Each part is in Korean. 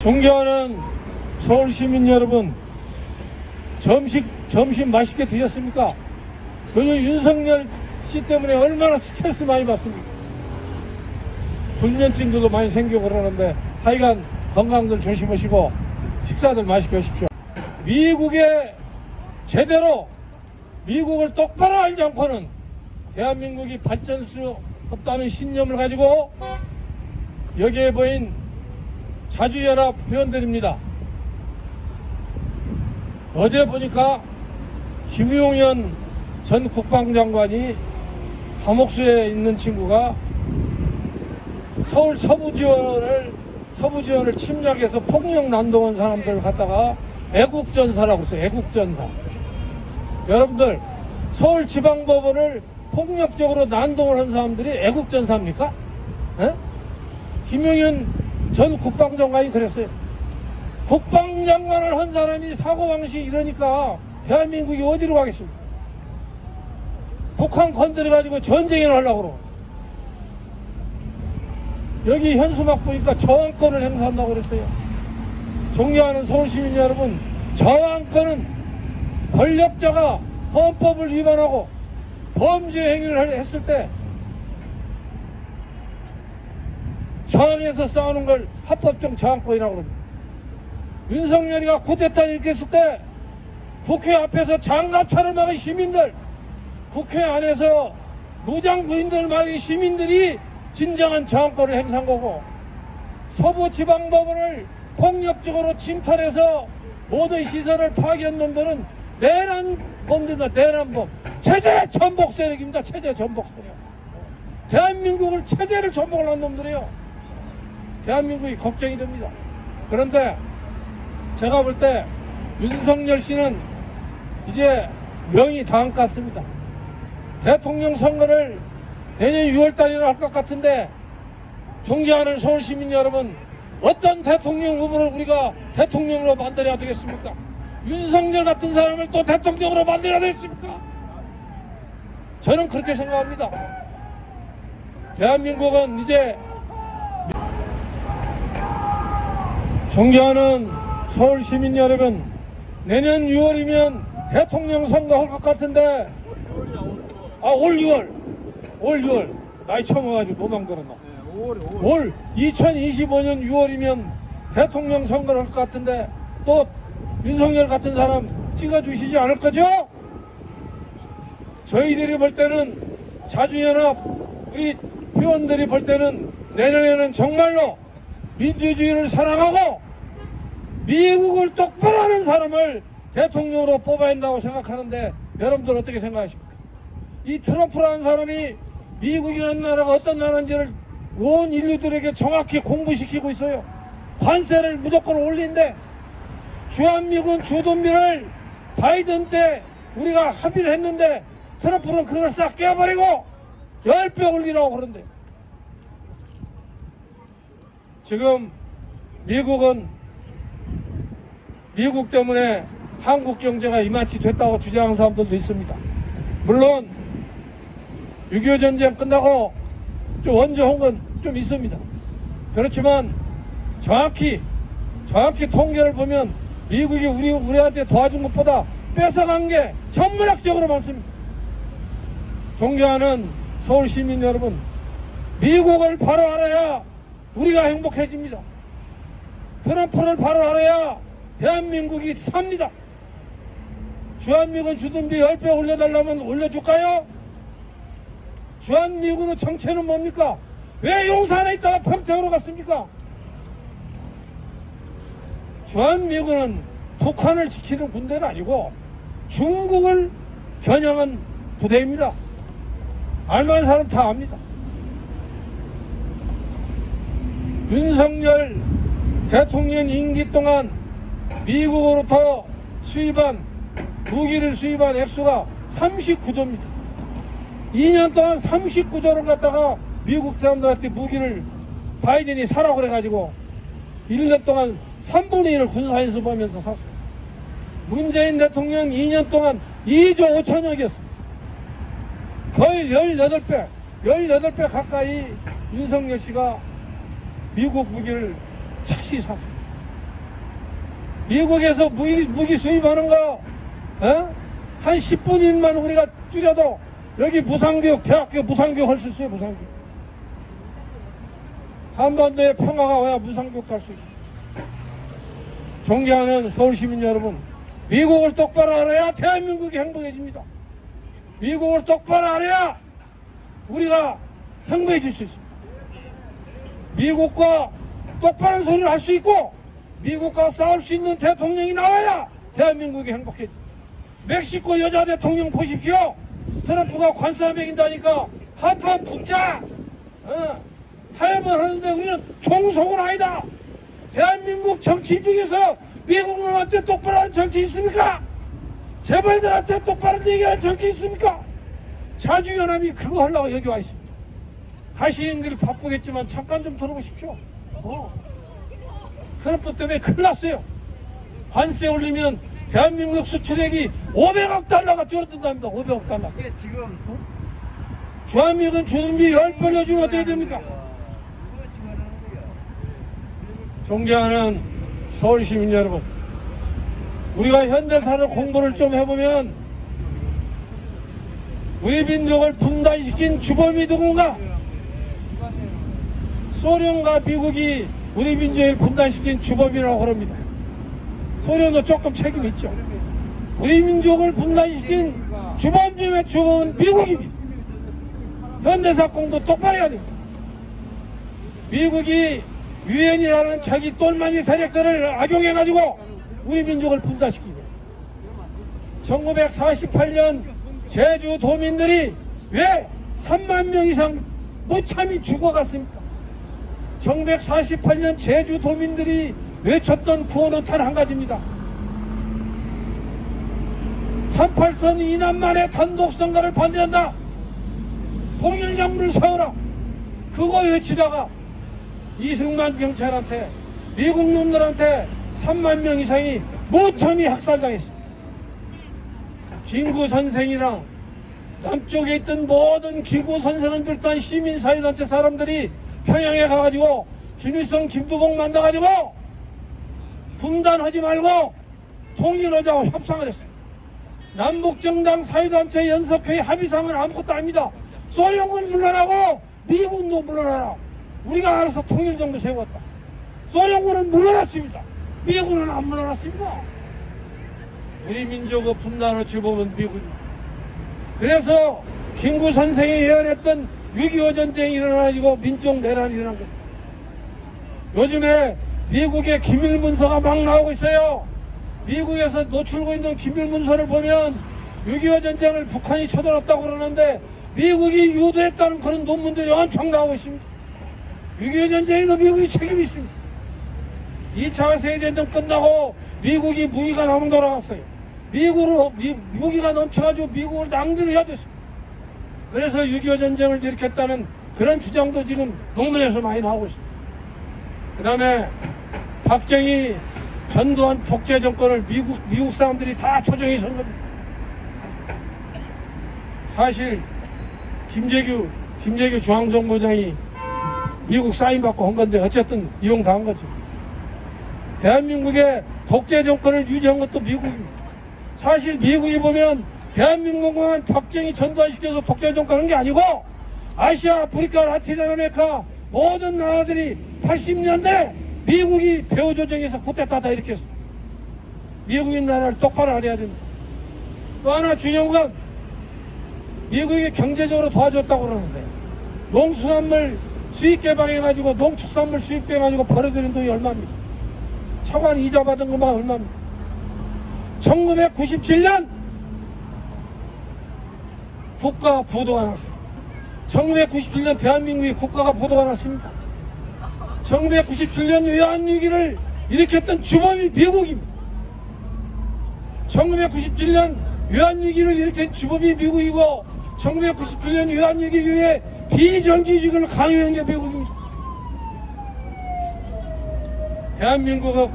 존경하는 서울 시민 여러분, 점심 맛있게 드셨습니까? 요즘 윤석열 씨 때문에 얼마나 스트레스 많이 받습니까? 불면증도 많이 생기고 그러는데 하여간 건강들 조심하시고 식사들 맛있게 하십시오. 미국에 제대로 미국을 똑바로 알지 않고는 대한민국이 발전할 수 없다는 신념을 가지고 여기에 보인 자주연합 회원들입니다. 어제 보니까 김용현 전 국방장관이 감옥수에 있는 친구가 서울 서부지원을 침략해서 폭력 난동한 사람들을 갖다가 애국전사라고 했어요. 애국전사. 여러분들, 서울지방법원을 폭력적으로 난동을 한 사람들이 애국전사입니까? 에? 김용현 전 국방장관이 그랬어요. 국방장관을 한 사람이 사고방식이 이러니까 대한민국이 어디로 가겠습니까? 북한 건드려가지고 전쟁을 하려고 그러고. 여기 현수막 보니까 저항권을 행사한다고 그랬어요. 존경하는 서울시민 여러분, 저항권은 권력자가 헌법을 위반하고 범죄 행위를 했을 때 저항해서 싸우는 걸 합법적 저항권이라고 합니다. 윤석열이가 쿠데타를 일으켰을 때 국회 앞에서 장갑차를 막은 시민들, 국회 안에서 무장부인들을 막은 시민들이 진정한 저항권을 행사한 거고, 서부지방법원을 폭력적으로 침탈해서 모든 시설을 파괴한 놈들은 내란범들이다. 내란범. 체제 전복 세력입니다. 체제 전복 세력. 대한민국을 체제를 전복을 한 놈들이에요. 대한민국이 걱정이 됩니다. 그런데 제가 볼 때 윤석열 씨는 이제 명이 다한 것 같습니다. 대통령 선거를 내년 6월달이나 할 것 같은데, 존경하는 서울시민 여러분, 어떤 대통령 후보를 우리가 대통령으로 만들어야 되겠습니까? 윤석열 같은 사람을 또 대통령으로 만들어야 되겠습니까? 저는 그렇게 생각합니다. 대한민국은 이제 존경하는 서울 시민 여러분, 내년 6월이면 대통령 선거 할 것 같은데, 올 6월. 나이 처먹어가지고 도망 들었나. 올 2025년 6월이면 대통령 선거를 할 것 같은데, 또 윤석열 같은 사람 찍어주시지 않을 거죠? 저희들이 볼 때는, 자주연합 우리 회원들이 볼 때는 내년에는 정말로 민주주의를 사랑하고 미국을 똑바로 하는 사람을 대통령으로 뽑아야 한다고 생각하는데, 여러분들 어떻게 생각하십니까? 이 트럼프라는 사람이 미국이라는 나라가 어떤 나라인지를 온 인류들에게 정확히 공부시키고 있어요. 관세를 무조건 올린대. 주한미군 주둔비를 바이든 때 우리가 합의를 했는데 트럼프는 그걸 싹 깨버리고 10배 올리라고 그런대. 지금 미국 때문에 한국 경제가 이만치 됐다고 주장하는 사람들도 있습니다. 물론 6.25 전쟁 끝나고 좀 원조한 건 좀 있습니다. 그렇지만 정확히 통계를 보면 미국이 우리한테 도와준 것보다 뺏어간 게 천문학적으로 많습니다. 존경하는 서울 시민 여러분, 미국을 바로 알아야 우리가 행복해집니다. 트럼프를 바로 알아야 대한민국이 삽니다. 주한미군 주둔비 10배 올려달라면 올려줄까요? 주한미군의 정체는 뭡니까? 왜 용산에 있다가 평택으로 갔습니까? 주한미군은 북한을 지키는 군대가 아니고 중국을 겨냥한 부대입니다. 알만한 사람 다 압니다. 윤석열 대통령 임기 동안 미국으로부터 무기를 수입한 액수가 39조입니다. 2년 동안 39조를 갖다가 미국 사람들한테 무기를 바이든이 사라고 그래가지고 1년 동안 3분의 1을 군사연습하면서 샀어요. 문재인 대통령 2년 동안 2조 5천억이었습니다. 거의 18배 가까이 윤석열 씨가 미국 무기를 착시 샀습니다. 미국에서 무기 수입하는 거, 한 10분인만 우리가 줄여도 여기 무상교육, 대학교 무상교육 할 수 있어요, 무상교육. 한반도에 평화가 와야 무상교육 할 수 있어요. 존경하는 서울시민 여러분, 미국을 똑바로 알아야 대한민국이 행복해집니다. 미국을 똑바로 알아야 우리가 행복해질 수 있습니다. 미국과 똑바른 소리를 할 수 있고 미국과 싸울 수 있는 대통령이 나와야 대한민국이 행복해집니다. 멕시코 여자 대통령 보십시오. 트럼프가 관세 매긴다니까 한판 붙자 타협을 하는데 우리는 종속은 아니다. 대한민국 정치 중에서 미국 놈한테 똑바로 하는 정치 있습니까? 재벌들한테 똑바로 얘기하는 정치 있습니까? 자주연합이 그거 하려고 여기 와 있습니다. 하시는들 바쁘겠지만 잠깐 좀 들어보십시오. 트럼프 때문에 큰일 났어요. 관세 올리면 대한민국 수출액이 500억 달러가 줄어든답니다. 500억 달러. 지금 주한미군 주둔비 10번 해주면 어떻게 됩니까? 존경하는 서울시민 여러분, 우리가 현대사를 공부를 좀 해보면 우리 민족을 분단시킨 주범이 누군가? 소련과 미국이 우리 민족을 분단시킨 주범이라고 그럽니다. 소련도 조금 책임이 있죠. 우리 민족을 분단시킨 주범 중에 주범은 미국입니다. 현대사 공부 똑바로 해야 됩니다. 미국이 유엔이라는 자기 똘마니 세력들을 악용해가지고 우리 민족을 분단시키고 1948년 제주도민들이 왜 3만 명 이상 무참히 죽어갔습니까? 1948년 제주도민들이 외쳤던 구호는 단 한 가지입니다. 38선 이남만의 단독선거를 반대한다. 통일정부를 세워라. 그거 외치다가 이승만 경찰한테 미국 놈들한테 3만 명 이상이 무참히 학살당했습니다. 김구 선생이랑 남쪽에 있던 모든 김구 선생을 비롯한 시민사회단체 사람들이 평양에 가가지고 김일성, 김두봉 만나가지고 분단하지 말고 통일하자고 협상을 했습니다. 남북정당 사회단체 연석회의 합의상은 아무것도 아닙니다. 소련은 물러나고 미국도 물러나라. 우리가 알아서 통일정부 세웠다. 소련군은 물러났습니다. 미국은 안 물러났습니다. 우리 민족의 분단을 주범은 미국입니다. 그래서 김구 선생이 예언했던 6.25 전쟁이 일어나가지고 민족 내란이 일어난 겁니다. 요즘에 미국의 기밀문서가 막 나오고 있어요. 미국에서 노출고 있는 기밀문서를 보면 6.25 전쟁을 북한이 쳐들었다고 그러는데 미국이 유도했다는 그런 논문들이 엄청 나오고 있습니다. 6.25 전쟁에도 미국이 책임이 있습니다. 2차 세계대전 끝나고 미국이 무기가 남은 돌아갔어요. 무기가 넘쳐가지고 미국을 낭비를 해야 됐습니다. 그래서 6.25 전쟁을 일으켰다는 그런 주장도 지금 논문에서 많이 나오고 있습니다. 그 다음에 박정희 전두환 독재 정권을 미국 사람들이 다 조정해 선 겁니다. 사실 김재규 중앙정보장이 미국 사인받고 한 건데 어쨌든 이용당한 거죠. 대한민국의 독재 정권을 유지한 것도 미국입니다. 사실 미국이 보면 대한민국만 박정희 전두환시켜서 독재 정권 한 게 아니고 아시아, 아프리카, 라틴 아메리카 모든 나라들이 80년대 미국이 배후 조정해서 쿠데타다 일으켰습니다. 미국인 나라를 똑바로 알아야 됩니다. 또 하나 중요한 건 미국이 경제적으로 도와줬다고 그러는데 농수산물 수입 개방해가지고 농축산물 수입해가지고 벌어들인 돈이 얼마입니까? 차관 이자 받은 것만 얼마입니까? 1997년 국가 부도가 났습니다. 1997년 대한민국이 국가가 부도가 났습니다. 1997년 외환위기를 일으켰던 주범이 미국입니다. 1997년 외환위기를 일으킨 주범이 미국이고 1997년 외환위기 이후에 비정규직을 강요한 게 미국입니다. 대한민국은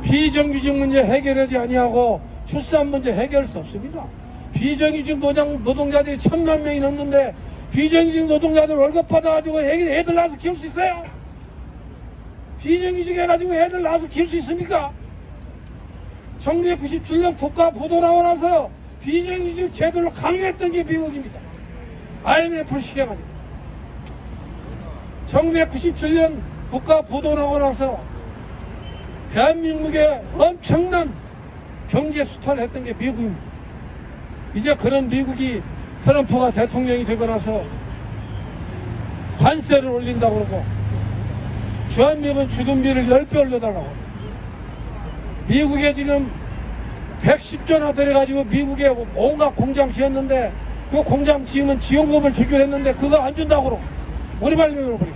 비정규직 문제 해결하지 아니하고 출산 문제 해결할 수 없습니다. 비정규직 노동자들이 1000만 명이 넘는데 비정규직 노동자들 월급 받아가지고 애들 낳아서 키울 수 있어요? 비정규직 해가지고 애들 낳아서 키울 수 있습니까? 1997년 국가 부도 나고 나서 비정규직 제도를 강요했던 게 미국입니다. IMF 시계가 1997년 국가 부도 나고 나서 대한민국에 엄청난 경제 수탈을 했던 게 미국입니다. 이제 그런 미국이 트럼프가 대통령이 되고 나서 관세를 올린다고 그러고 주한미군 주둔비를 10배 올려달라고. 미국에 지금 110조나 들여가지고 미국에 온갖 공장 지었는데 그 공장 지으면 지원금을 주기로 했는데 그거 안 준다고 그러고 우리 발명으로 버리고.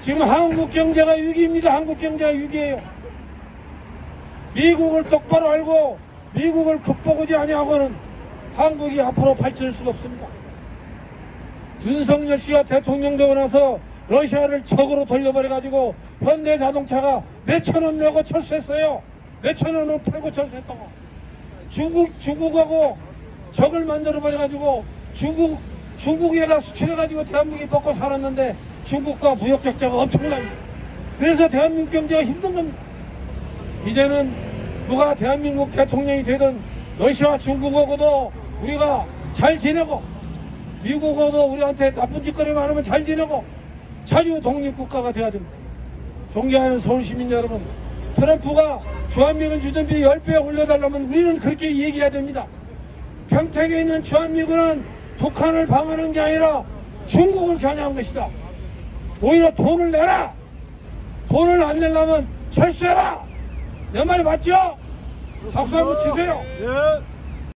지금 한국 경제가 위기입니다. 한국 경제가 위기예요. 미국을 똑바로 알고 미국을 극복하지 아니하고는 한국이 앞으로 발전할 수가 없습니다. 윤석열 씨가 대통령 되고 나서 러시아를 적으로 돌려버려가지고 현대자동차가 몇천 원 내고 철수했어요. 몇천 원을 팔고 철수했다고. 중국하고 적을 만들어버려가지고 중국에다 수출해가지고 대한민국이 먹고 살았는데 중국과 무역 적자가 엄청납니다. 그래서 대한민국 경제가 힘든 겁니다. 이제는 누가 대한민국 대통령이 되든 러시아 중국하고도 우리가 잘 지내고 미국하고도 우리한테 나쁜 짓거리만 하면 잘 지내고 자주 독립국가가 돼야 됩니다. 존경하는 서울시민 여러분, 트럼프가 주한미군 주둔비 10배 올려달라면 우리는 그렇게 얘기해야 됩니다. 평택에 있는 주한미군은 북한을 방어하는 게 아니라 중국을 겨냥한 것이다. 오히려 돈을 내라. 돈을 안 내려면 철수해라. 내 말이 맞죠? 박수 한번 치세요. 예.